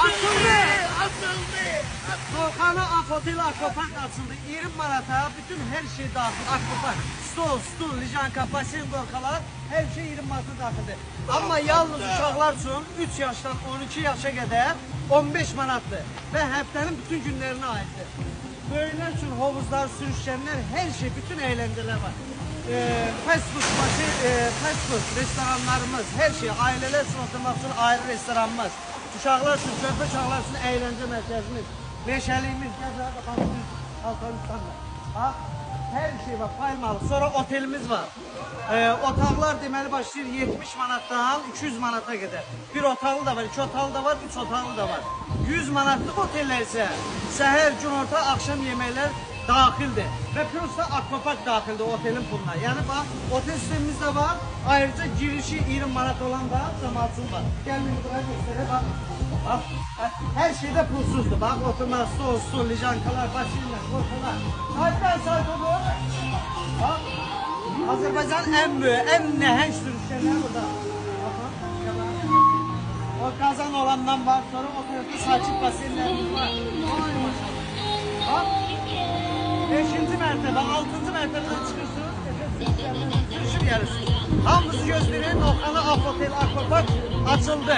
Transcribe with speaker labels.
Speaker 1: Açıldı.
Speaker 2: Açıldı.
Speaker 1: Volkanı Afotel Akvapark açıldı. 20 manata bütün her şey dahil. Akvapark. Stol, stul, lijanka, basen golkalar her şey 20 manata daxildir. Ama yalnız uşaqlar üçün 3 yaşdan 12 yaşa qədər 15 manatdır. Və həftənin bütün günlərinə aiddir. Böyüklər üçün hovuzlar, sürüşkənlər, hər şey, bütün əyləncələr var. Fast food başı, fast food restoranlarımız, hər şey, ailələr üçün oturmaq üçün ayrı restoranımız, uşaqlar üçün, körpə uşaqlar üçün əyləncə mərkəzimiz, meşəliyimiz, gəzərə baxan Altanıstan'da. Bax, hər şey var, paymalı. Sonra otelimiz var. Otaqlar deməli başlayır 70 manatdan 200 manata qədər. Bir otağı da var, 2 otağı da var, 3 otağı da var. 100 manatlıq otellər isə səhər, günorta, axşam yeməklər daxildir. Və plus da akvapark daxildir otelin puluna. Yəni bax, otel sistemimiz də var. Ayrıca girişi 20 manat olan da cəmaatçıl var. Gəlin buraya göstərək, bax. Bax, hər şey də pulsuzdur. Bax, oturma, stol, lijankalar, basinlər, korkalar. Haydan sayfa bu. Bax, Azərbaycanın ən böyük, ən nəhəng sürüşkənlər burada. O qazan olandan var, sonra o tərəfdə sakit basenlərimiz var. Bax, 5-ci mərtəbə, 6-cı mərtəbədən çıxırsınız, sürüşür gəlirsiniz. Hamınızı gözləyin, Volkanı Afotel Akvapark açıldı.